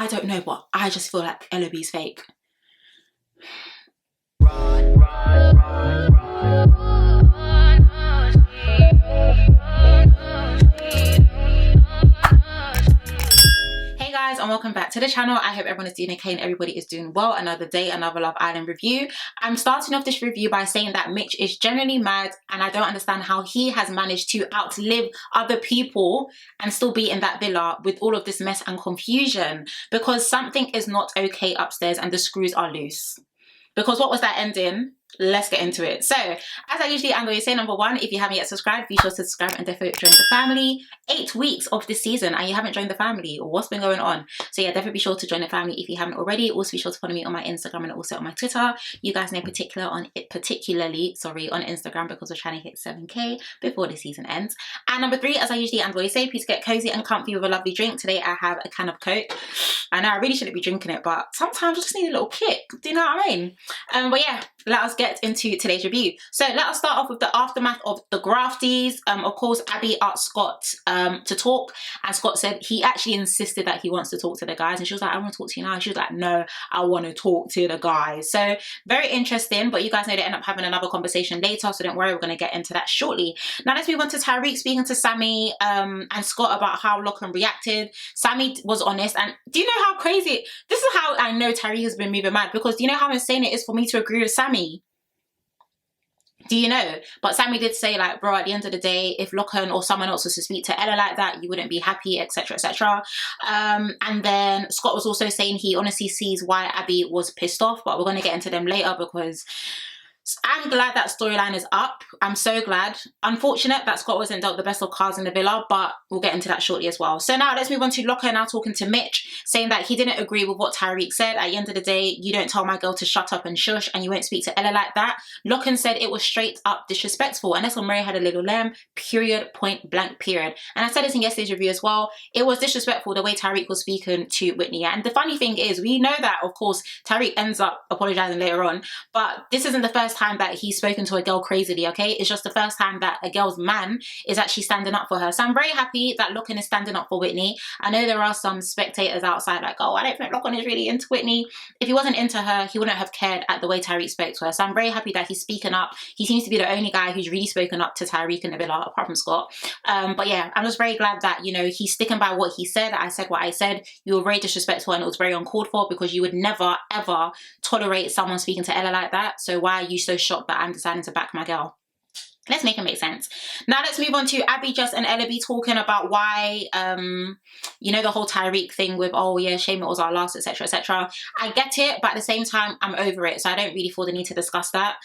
I don't know, but I just feel like LOB's fake. Hey guys, and welcome back to the channel. I hope everyone is doing okay and everybody is doing well. Another day, another Love Island review. I'm starting off this review by saying that Mitch is generally mad, and I don't understand how he has managed to outlive other people and still be in that villa with all of this mess and confusion, because something is not okay upstairs and the screws are loose. Because what was that ending? Let's get into it. So, as I usually am going to say, number one, if you haven't yet subscribed, be sure to subscribe and definitely join the family. 8 weeks of this season and you haven't joined the family, or what's been going on? So yeah, definitely be sure to join the family if you haven't already. Also be sure to follow me on my Instagram and also on my Twitter. You guys know particularly on Instagram, because we're trying to hit 7k before the season ends. And number 3, as I usually am going to say, please get cozy and comfy with a lovely drink. Today I have a can of Coke. I know I really shouldn't be drinking it, but sometimes I just need a little kick. Do you know what I mean? But yeah, let us get into today's review. So let us start off with the aftermath of the grafties. Of course, Abi asked Scott to talk, and Scott said he actually insisted that he wants to talk to the guys, and she was like, I want to talk to you now. And she was like, no, I want to talk to the guys. So very interesting, but you guys know they end up having another conversation later, so don't worry, we're going to get into that shortly. Now let's move on to Tyrique speaking to Sammy and Scott about how Lachlan reacted. Sammy was honest, and do you know how crazy, this is how I know Tyrique has been moving mad, because do you know how insane it is for me to agree with Sammy? Do you know? But Sammy did say, like, bro, at the end of the day, if Lachlan or someone else was to speak to Ella like that, you wouldn't be happy, etc, etc. And then Scott was also saying he honestly sees why Abi was pissed off, but we're going to get into them later, because I'm glad that storyline is up. I'm so glad. Unfortunate that Scott wasn't dealt the best of cards in the villa, but we'll get into that shortly as well. So now let's move on to Lachlan now talking to Mitch, saying that he didn't agree with what Tyrique said. At the end of the day, you don't tell my girl to shut up and shush, and you won't speak to Ella like that. Lachlan said it was straight up disrespectful, and that's when Mary had a little lamb, period, point blank, period. And I said this in yesterday's review as well. It was disrespectful the way Tyrique was speaking to Whitney. And the funny thing is, we know that, of course, Tyrique ends up apologizing later on, but this isn't the first time that he's spoken to a girl crazily, okay? It's just the first time that a girl's man is actually standing up for her. So I'm very happy that Lachlan is standing up for Whitney. I know there are some spectators outside like, oh, I don't think Lachlan is really into Whitney. If he wasn't into her, he wouldn't have cared at the way Tyrique spoke to her. So I'm very happy that he's speaking up. He seems to be the only guy who's really spoken up to Tyrique in the villa, apart from Scott. But yeah, I'm just very glad that, you know, he's sticking by what he said. I said what I said. You were very disrespectful and it was very uncalled for, because you would never, ever tolerate someone speaking to Ella like that. So why are you so shocked that I'm deciding to back my girl? Let's make it make sense. Now let's move on to Abi, Jess and Ella talking about why, you know, the whole Tyrique thing with, oh yeah, shame it was our last, etc, etc. I get it, but at the same time, I'm over it. So I don't really feel the need to discuss that,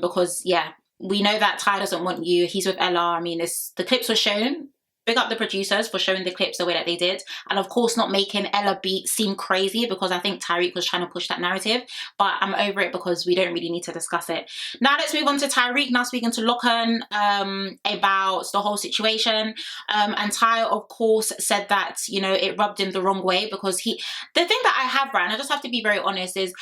because yeah, we know that Ty doesn't want you. He's with Ella. I mean, the clips were shown. Big up the producers for showing the clips the way that they did, and of course not making Ella seem crazy, because I think Tyrique was trying to push that narrative. But I'm over it because we don't really need to discuss it. Now let's move on to Tyrique now speaking to Lachlan about the whole situation, and Ty of course said that, you know, it rubbed him the wrong way, because the thing that I have, right, and I just have to be very honest, is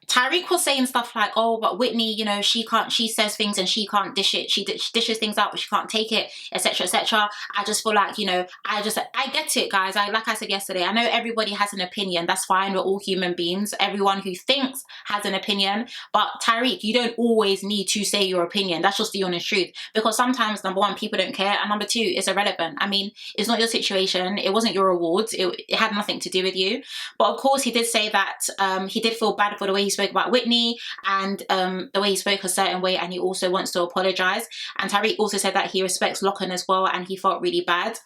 Tyrique was saying stuff like, oh, but Whitney, you know, she says things and she can't dish it. She dishes things out, but she can't take it, etc, etc. I just feel like, you know, I get it, guys. Like I said yesterday, I know everybody has an opinion. That's fine. We're all human beings. Everyone who thinks has an opinion. But Tyrique, you don't always need to say your opinion. That's just the honest truth. Because sometimes, number one, people don't care. And number two, it's irrelevant. I mean, it's not your situation. It wasn't your awards. It had nothing to do with you. But of course, he did say that he did feel bad for the way he spoke about Whitney, and the way he spoke a certain way, and he also wants to apologize. And Tyrique also said that he respects Lachlan as well, and he felt really bad.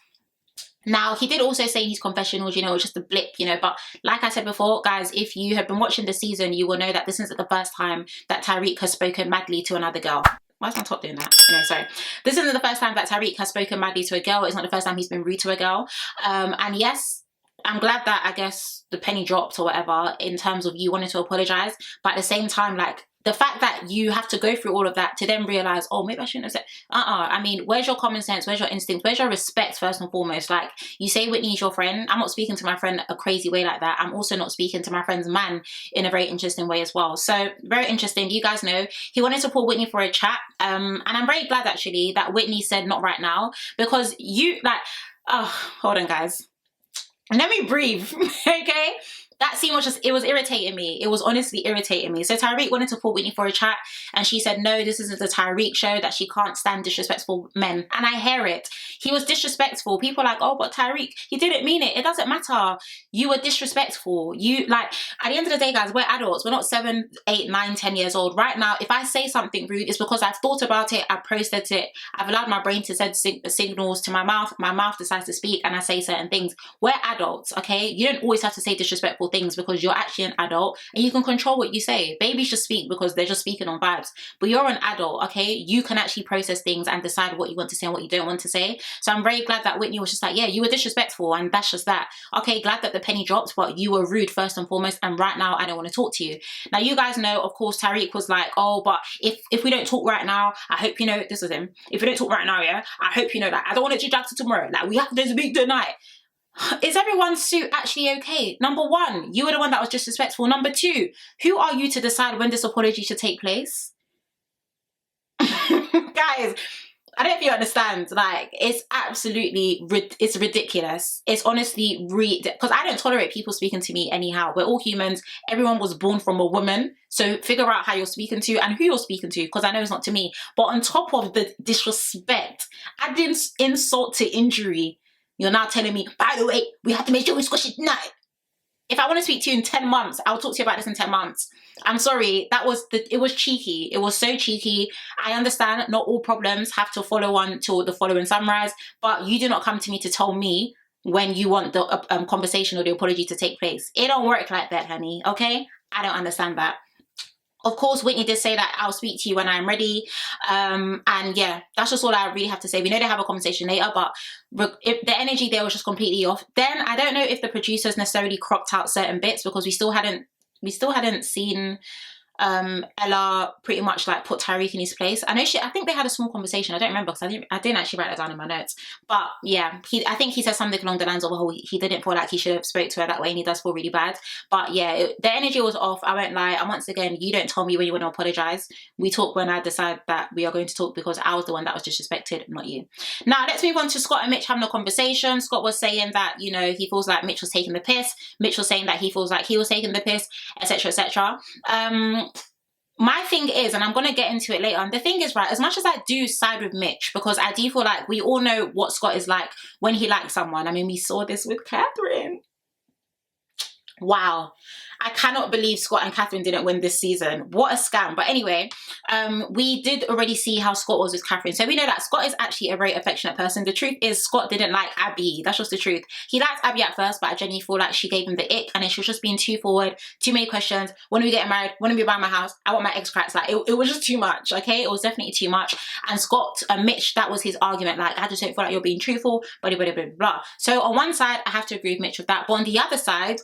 Now, he did also say in his confessionals, you know, it's just a blip, you know, but like I said before, guys, if you have been watching the season, you will know that this isn't the first time that Tyrique has spoken madly to another girl. Why is my top doing that? Anyway, sorry. This isn't the first time that Tyrique has spoken madly to a girl. It's not the first time he's been rude to a girl. And yes, I'm glad that, I guess, the penny dropped or whatever in terms of you wanting to apologize. But at the same time, like, the fact that you have to go through all of that to then realize, oh, maybe I shouldn't have said, I mean, where's your common sense? Where's your instinct? Where's your respect, first and foremost? Like, you say Whitney's your friend. I'm not speaking to my friend a crazy way like that. I'm also not speaking to my friend's man in a very interesting way as well. So, very interesting. You guys know, he wanted to pull Whitney for a chat. And I'm very glad, actually, that Whitney said not right now. Because you, like, oh, hold on, guys. Let me breathe. Okay, that scene was just, it was irritating me. It was honestly irritating me. So Tyrique wanted to call Whitney for a chat, and she said no, this isn't the Tyrique show, that she can't stand disrespectful men. And I hear it. He was disrespectful. People are like, oh, but Tyrique, he didn't mean it. It doesn't matter. You were disrespectful. You, like, at the end of the day, guys, we're adults. We're not 7, 8, 9, 10 years old. Right now, if I say something rude, it's because I've thought about it, I've processed it, I've allowed my brain to send signals to my mouth decides to speak, and I say certain things. We're adults, okay? You don't always have to say disrespectful things because you're actually an adult and you can control what you say. Babies just speak because they're just speaking on vibes, but you're an adult, okay? You can actually process things and decide what you want to say and what you don't want to say. So I'm very glad that Whitney was just like, yeah, you were disrespectful, and that's just that. Okay, glad that the penny dropped, but you were rude first and foremost, and right now I don't want to talk to you. Now, you guys know, of course, Tyrique was like, oh, but if we don't talk right now, I hope you know, this was him, if we don't talk right now, yeah, I hope you know that I don't want to do that tomorrow, like we have to speak tonight. Is everyone's suit actually okay? Number one, you were the one that was disrespectful. Number two, who are you to decide when this apology should take place? Guys, I don't know if you understand, like, it's absolutely, it's ridiculous. It's honestly, because I don't tolerate people speaking to me anyhow. We're all humans. Everyone was born from a woman. So figure out how you're speaking to and who you're speaking to, because I know it's not to me. But on top of the disrespect, adding insult to injury, you're now telling me, by the way, we have to make sure we squash it tonight. If I want to speak to you in 10 months, I'll talk to you about this in 10 months. I'm sorry, it was cheeky. It was so cheeky. I understand not all problems have to follow on till the following sunrise, but you do not come to me to tell me when you want the conversation or the apology to take place. It don't work like that, honey, okay? I don't understand that. Of course, Whitney did say that I'll speak to you when I'm ready. And yeah, that's just all I really have to say. We know they have a conversation later, but if the energy there was just completely off. Then I don't know if the producers necessarily cropped out certain bits, because we still hadn't seen Ella pretty much like put Tyrique in his place. I think they had a small conversation. I don't remember because I didn't actually write that down in my notes. But yeah, I think he said something along the lines of, oh, he didn't feel like he should have spoke to her that way, and he does feel really bad. But yeah, the energy was off. I won't lie. And once again, you don't tell me when you want to apologize. We talk when I decide that we are going to talk, because I was the one that was disrespected, not you. Now let's move on to Scott and Mitch having a conversation. Scott was saying that, you know, he feels like Mitch was taking the piss. Mitch was saying that he feels like he was taking the piss, etc, etc. My thing is, and I'm going to get into it later, and the thing is, right, as much as I do side with Mitch, because I do feel like we all know what Scott is like when he likes someone. I mean, we saw this with Catherine. Wow. I cannot believe Scott and Catherine didn't win this season. What a scam. But anyway, we did already see how Scott was with Catherine. So we know that Scott is actually a very affectionate person. The truth is, Scott didn't like Abi. That's just the truth. He liked Abi at first, but I genuinely feel like she gave him the ick, and then she was just being too forward, too many questions. When are we getting married? When are we buying my house? I want my ex cracks. Like, it was just too much, okay? It was definitely too much. And Scott and Mitch, that was his argument. Like, I just don't feel like you're being truthful, blah, blah, blah, blah, blah. So on one side, I have to agree with Mitch with that. But on the other side,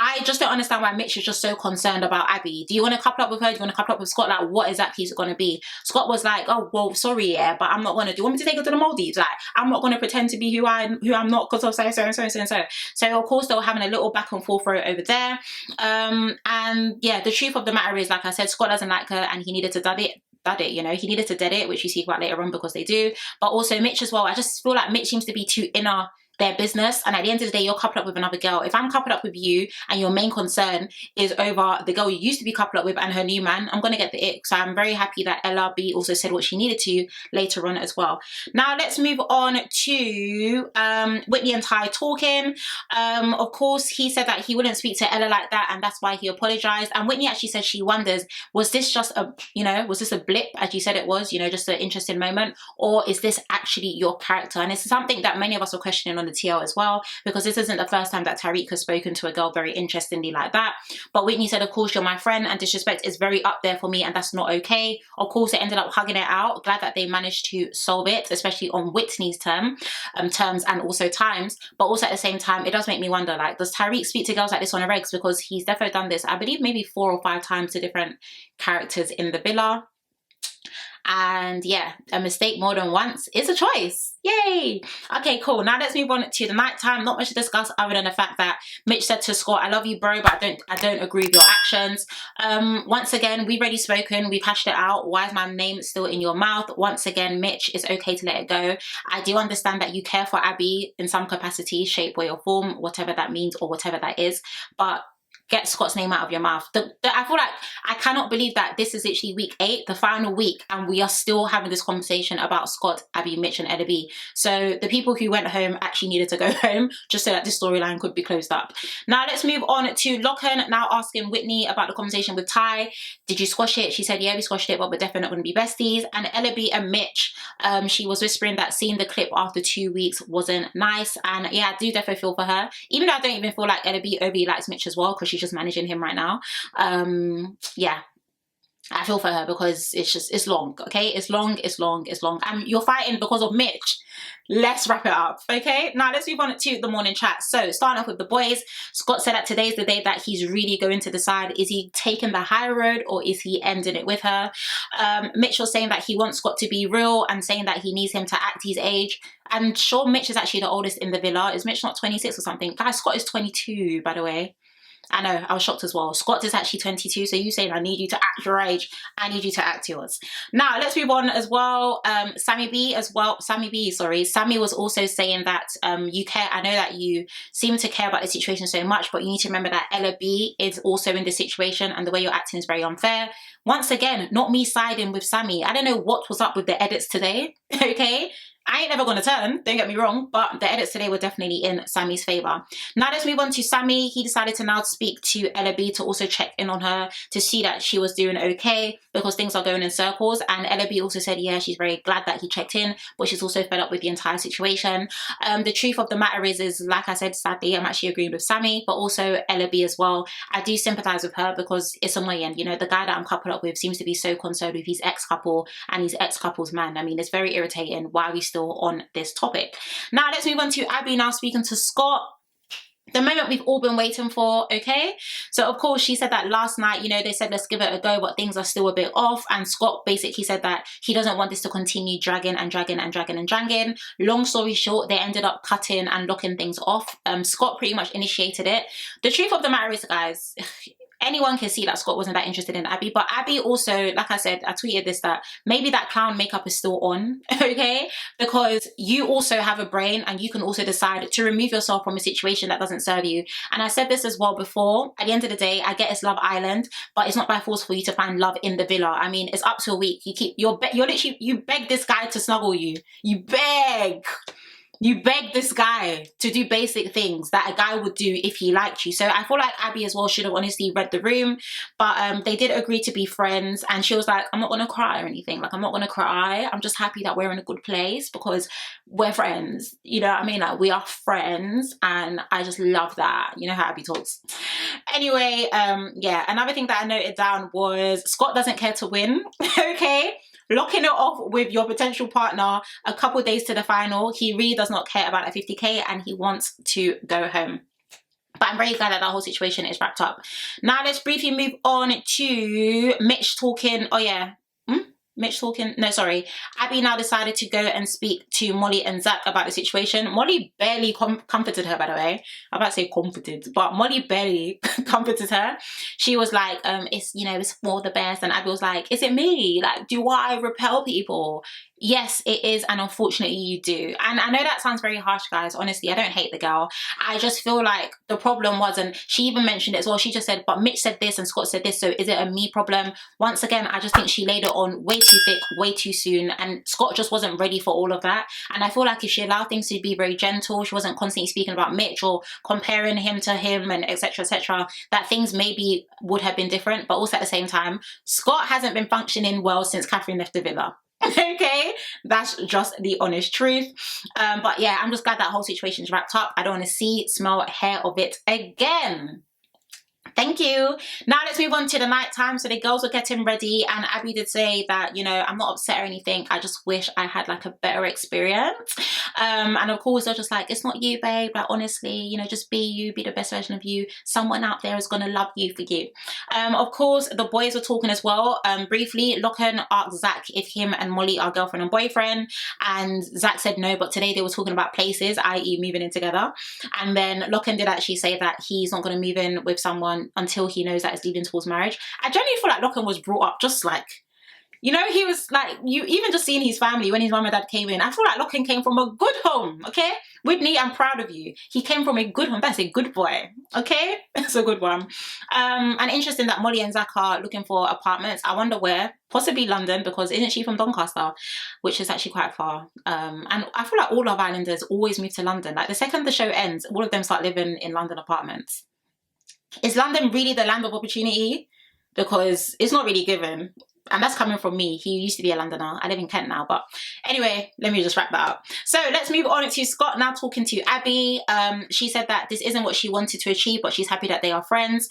I just don't understand why Mitch is just so concerned about Abi. Do you want to couple up with her? Do you want to couple up with Scott? Like, what exactly is it going to be? Scott was like, oh, well, sorry, yeah, but I'm not going to. Do you want me to take her to the Maldives? Like, I'm not going to pretend to be who I'm not, because of so. So, of course, they were having a little back and forth over there. And yeah, the truth of the matter is, like I said, Scott doesn't like her, and he needed to dud it, you know, he needed to dead it, which you see quite later on, because they do. But also Mitch as well. I just feel like Mitch seems to be too inner their business, and at the end of the day, you're coupled up with another girl. If I'm coupled up with you and your main concern is over the girl you used to be coupled up with and her new man, I'm gonna get the ick. So I'm very happy that LRB also said what she needed to later on as well. Now let's move on to Whitney and Ty talking. Of course, he said that he wouldn't speak to Ella like that, and that's why he apologized. And Whitney actually said she wonders, was this just a, you know, was this a blip, as you said it was, you know, just an interesting moment, or is this actually your character? And it's something that many of us are questioning on the TL as well, because this isn't the first time that Tyrique has spoken to a girl very interestingly like that. But Whitney said, of course, you're my friend, and disrespect is very up there for me, and that's not okay. Of course, they ended up hugging it out. Glad that they managed to solve it, especially on Whitney's terms and also times. But also at the same time, it does make me wonder, like, does Tyrique speak to girls like this on a regs? Because he's definitely done this, I believe, maybe 4 or 5 times to different characters in the villa. And yeah, a mistake more than once is a choice. Yay! Okay, cool. Now let's move on to the nighttime. Not much to discuss other than the fact that Mitch said to Scott, I love you, bro, but I don't agree with your actions. Once again, we've already spoken, we've hashed it out. Why is my name still in your mouth? Once again, Mitch, it's okay to let it go. I do understand that you care for Abi in some capacity, shape, way or form, whatever that means or whatever that is, but get Scott's name out of your mouth. I feel like I cannot believe that this is literally week 8, the final week, and we are still having this conversation about Scott, Abi, Mitch and Ella B. So the people who went home actually needed to go home just so that this storyline could be closed up. Now let's move on to Locken, now asking Whitney about the conversation with Ty. Did you squash it? She said, yeah, we squashed it, but we're definitely not going to be besties. And Ella B and Mitch, she was whispering that seeing the clip after 2 weeks wasn't nice. And yeah, I do definitely feel for her. Even though I don't even feel like Ella B overly likes Mitch as well, because she's just managing him right now. Yeah, I feel for her because it's long, okay? It's long. You're fighting because of Mitch. Let's wrap it up, okay? Now let's move on to the morning chat. So starting off with the boys, Scott said that today's the day that he's really going to decide, is he taking the high road or is he ending it with her? Mitch was saying that he wants Scott to be real and saying that he needs him to act his age. And sure, Mitch is actually the oldest in the villa. Is Mitch not 26 or something? Guys, Scott is 22, by the way. I know, I was shocked as well. Scott is actually 22, so you saying I need you to act your age, I need you to act yours. Now, let's move on as well. Sammy was also saying that you care, I know that you seem to care about the situation so much, but you need to remember that Ella B is also in this situation and the way you're acting is very unfair. Once again, not me siding with Sammy. I don't know what was up with the edits today, okay? I ain't never gonna turn, don't get me wrong, but the edits today were definitely in Sammy's favour. Now let's move on to Sammy. He decided to now speak to Ella B to also check in on her to see that she was doing okay because things are going in circles. And Ella B also said, yeah, she's very glad that he checked in, but she's also fed up with the entire situation. The truth of the matter is like I said, sadly, I'm actually agreeing with Sammy, but also Ella B as well. I do sympathise with her because it's annoying. You know, the guy that I'm coupled up with seems to be so concerned with his ex-couple and his ex-couple's man. I mean, it's very irritating. Why are we still on this topic? Now let's move on to Abi now speaking to Scott. The moment we've all been waiting for, okay? So of course she said that last night, you know, they said let's give it a go, but things are still a bit off, and Scott basically said that he doesn't want this to continue dragging. Long story short, they ended up cutting and locking things off. Scott pretty much initiated it. The truth of the matter is, guys, anyone can see that Scott wasn't that interested in Abi, but Abi also, like I said, I tweeted this, that maybe that clown makeup is still on, okay? Because you also have a brain and you can also decide to remove yourself from a situation that doesn't serve you. And I said this as well before, at the end of the day, I get it's Love Island, but it's not by force for you to find love in the villa. I mean, it's up to a week. You beg this guy to snuggle you. You beg this guy to do basic things that a guy would do if he liked you. So I feel like Abi as well should have honestly read the room, but they did agree to be friends, and she was like, I'm not gonna cry or anything. Like, I'm not gonna cry. I'm just happy that we're in a good place because we're friends. You know what I mean? Like, we are friends, and I just love that. You know how Abi talks. Anyway, yeah, another thing that I noted down was Scott doesn't care to win, okay? Locking it off with your potential partner a couple days to the final. He really does not care about that 50k and he wants to go home. But I'm very glad that that whole situation is wrapped up. Now let's briefly move on to Mitch talking. Oh yeah. Mitch talking, no, sorry. Abi now decided to go and speak to Molly and Zach about the situation. Molly barely comforted her, by the way. I'm about to say comforted, but Molly barely comforted her. She was like, it's, you know, it's for the best. And Abi was like, is it me? Like, do I repel people? Yes, it is, and unfortunately you do. And I know that sounds very harsh, guys. Honestly, I don't hate the girl. I just feel like the problem was, and she even mentioned it as well, she just said, but Mitch said this and Scott said this, so is it a me problem? Once again, I just think she laid it on way too thick, way too soon, and Scott just wasn't ready for all of that. And I feel like if she allowed things to be very gentle, she wasn't constantly speaking about Mitch or comparing him to him and etc., that things maybe would have been different. But also at the same time, Scott hasn't been functioning well since Catherine left the villa. Okay, that's just the honest truth. But yeah, I'm just glad that whole situation's wrapped up. I don't want to see, smell, hear of it again. Thank you. Now let's move on to the night time. So the girls were getting ready and Abi did say that, you know, I'm not upset or anything. I just wish I had like a better experience. And of course they're just like, it's not you, babe. Like honestly, you know, just be you, be the best version of you. Someone out there is going to love you for you. Of course, the boys were talking as well. Briefly, Locken asked Zach if him and Molly are girlfriend and boyfriend. And Zach said no, but today they were talking about places, i.e. moving in together. And then Locken did actually say that he's not going to move in with someone until he knows that it's leading towards marriage. I genuinely feel like Locken was brought up just like, you know, he was like, you even just seeing his family when his mum and dad came in, I feel like Locken came from a good home, okay? Whitney, I'm proud of you. He came from a good home. That's a good boy, okay? It's a good one. And interesting that Molly and Zach are looking for apartments. I wonder where. Possibly London, because isn't she from Doncaster, which is actually quite far. And I feel like all Love Islanders always move to London. Like the second the show ends, all of them start living in London apartments. Is London really the land of opportunity? Because it's not really given. And that's coming from me. He used to be a Londoner. I live in Kent now. But anyway, let me just wrap that up. So let's move on to Scott now talking to Abi. She said that this isn't what she wanted to achieve, but she's happy that they are friends.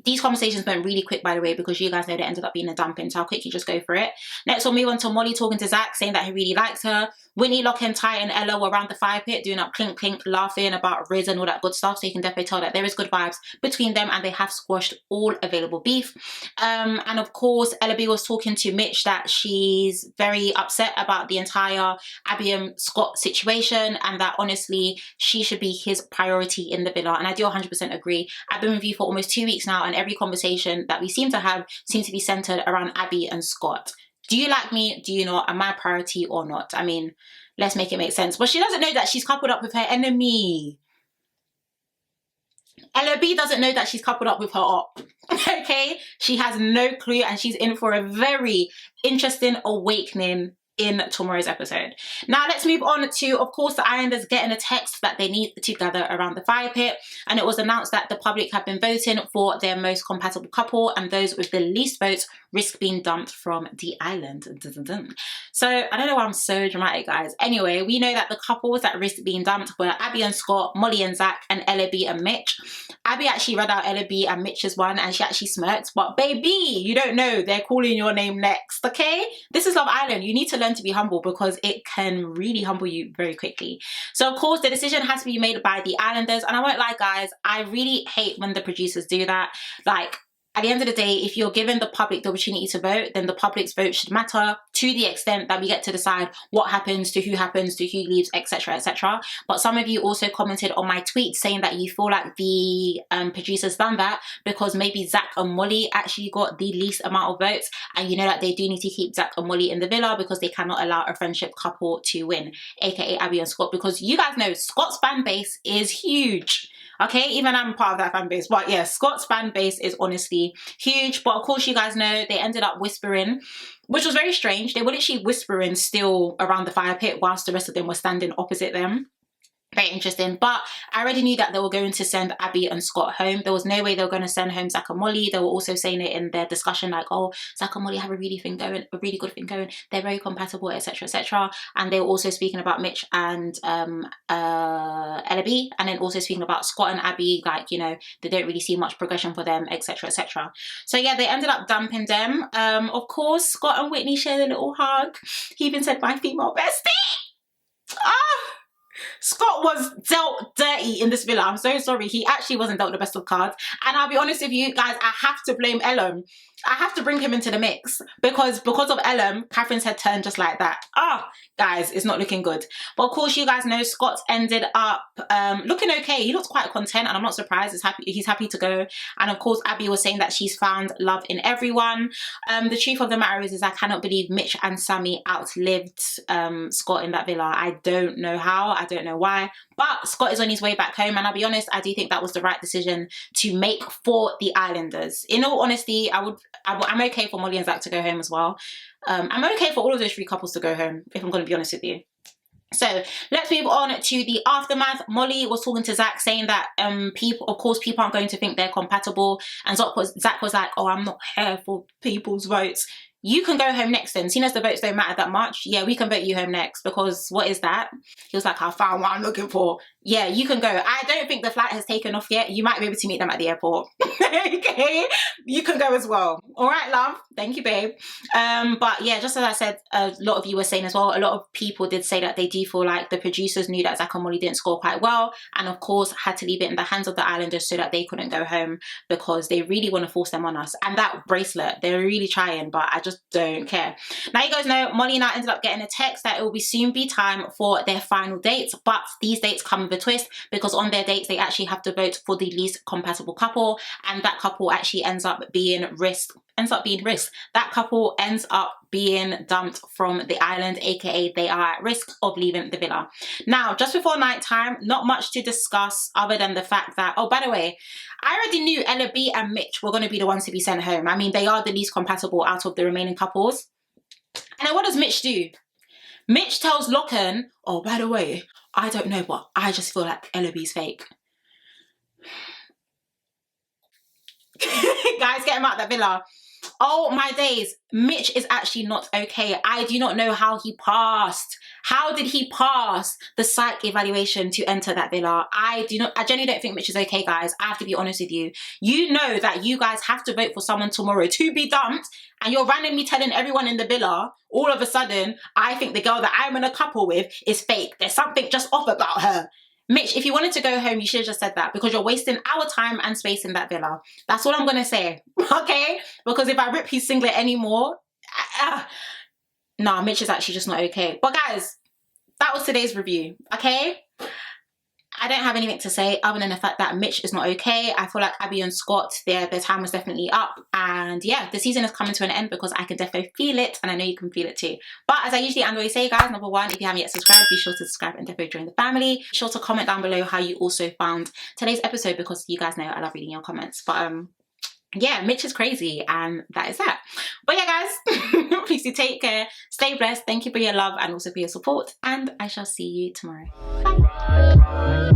These conversations went really quick, by the way, because you guys know they ended up being a dumping. So I'll quickly just go for it. Next, we'll move on to Molly talking to Zach, saying that he really likes her. Whitney, Locken, Ty and Ella were around the fire pit doing up clink clink, laughing about Riz and all that good stuff. So you can definitely tell that there is good vibes between them and they have squashed all available beef. And of course, Ella B was talking to Mitch that she's very upset about the entire Abi and Scott situation and that honestly she should be his priority in the villa. And I do 100% agree. I've been with you for almost 2 weeks now and every conversation that we seem to have seems to be centered around Abi and Scott. Do you like me? Do you not? Am I a priority or not? I mean, let's make it make sense. But she doesn't know that she's coupled up with her enemy. Ella B doesn't know that she's coupled up with her op. Okay? She has no clue and she's in for a very interesting awakening in tomorrow's episode. Now let's move on to, of course, the Islanders getting a text that they need to gather around the fire pit, and it was announced that the public have been voting for their most compatible couple and those with the least votes risk being dumped from the island. So I don't know why I'm so dramatic, guys. Anyway, we know that the couples that risk being dumped were Abi and Scott, Molly and Zach, and Ella B and Mitch. Abi actually read out Ella B and Mitch's one and she actually smirked, but baby, you don't know, they're calling your name next, okay? This is Love Island. You need to learn to be humble because it can really humble you very quickly. So of course the decision has to be made by the Islanders, and I won't lie, guys, I really hate when the producers do that. Like, at the end of the day, if you're giving the public the opportunity to vote, then the public's vote should matter to the extent that we get to decide what happens, to who leaves, etc, etc. But some of you also commented on my tweet saying that you feel like the producers done that because maybe Zach and Molly actually got the least amount of votes, and you know that they do need to keep Zach and Molly in the villa because they cannot allow a friendship couple to win, aka Abi and Scott, because you guys know Scott's fan base is huge. Okay, even I'm part of that fan base, but yeah, Scott's fan base is honestly huge. But of course, you guys know they ended up whispering, which was very strange. They were literally whispering still around the fire pit whilst the rest of them were standing opposite them. Very interesting. But I already knew that they were going to send Abi and Scott home. There was no way they were going to send home Zach and Molly. They were also saying it in their discussion like, oh, Zach and Molly have a really good thing going. They're very compatible, etc, etc. And they were also speaking about Mitch and Ella B, and then also speaking about Scott and Abi, like, you know, they don't really see much progression for them, etc, etc. So yeah, they ended up dumping them. Of course, Scott and Whitney shared a little hug. He even said, my female bestie. Scott was dealt dirty in this villa. I'm so sorry. He actually wasn't dealt the best of cards. And I'll be honest with you guys, I have to blame Ellum. I have to bring him into the mix because of Ellum, Catherine's head turned just like that. Guys, it's not looking good. But of course, you guys know Scott ended up looking okay. He looked quite content and I'm not surprised. He's happy to go. And of course, Abi was saying that she's found love in everyone. The truth of the matter is I cannot believe Mitch and Sammy outlived Scott in that villa. I don't know how. I don't know why. But Scott is on his way back home. And I'll be honest, I do think that was the right decision to make for the Islanders. In all honesty, I'm okay for Molly and Zach to go home as well. I'm okay for all of those three couples to go home, if I'm going to be honest with you. So let's move on to the aftermath. Molly was talking to Zach saying that people aren't going to think they're compatible. And Zach was like, oh, I'm not here for people's votes. You can go home next then. Seeing as the votes don't matter that much, yeah, we can vote you home next because what is that? He was like, I found what I'm looking for. yeah, you can go. I don't think the flight has taken off yet. You might be able to meet them at the airport. Okay, you can go as well. All right, love. Thank you, babe. But yeah, just as I said, a lot of you were saying as well, a lot of people did say that they do feel like the producers knew that Zach and Molly didn't score quite well, and of course had to leave it in the hands of the islanders so that they couldn't go home, because they really want to force them on us. And that bracelet, they're really trying, but I just don't care. Now you guys know Molly and I ended up getting a text that it will soon be time for their final dates, but these dates come with a twist, because on their dates they actually have to vote for the least compatible couple, and that couple actually ends up being risked. That couple ends up being dumped from the island, aka they are at risk of leaving the villa. Now, just before night time, not much to discuss other than the fact that, oh, by the way, I already knew Ella B and Mitch were going to be the ones to be sent home. I mean, they are the least compatible out of the remaining couples. And then what does Mitch do? Mitch tells Locken, oh, by the way, I don't know, but I just feel like Ella B's fake. Guys, get him out of that villa. Oh my days, Mitch is actually not okay. I do not know how he passed. How did he pass the psych evaluation to enter that villa? I genuinely don't think Mitch is okay, guys. I have to be honest with you. You know that you guys have to vote for someone tomorrow to be dumped, and you're randomly telling everyone in the villa, all of a sudden, I think the girl that I'm in a couple with is fake. There's something just off about her. Mitch, if you wanted to go home, you should have just said that, because you're wasting our time and space in that villa. That's all I'm going to say, okay? Because if I rip his singlet anymore, nah, Mitch is actually just not okay. But guys, that was today's review, okay? I don't have anything to say other than the fact that Mitch is not okay. I feel like Abi and Scott, their time was definitely up. And yeah, the season is coming to an end, because I can definitely feel it, and I know you can feel it too. But as I usually always say, guys, number one, if you haven't yet subscribed, be sure to subscribe and definitely join the family. Be sure to comment down below how you also found today's episode, because you guys know I love reading your comments. But yeah, Mitch is crazy, and that is that. But yeah, guys, please do take care, stay blessed, thank you for your love and also for your support, and I shall see you tomorrow. Bye.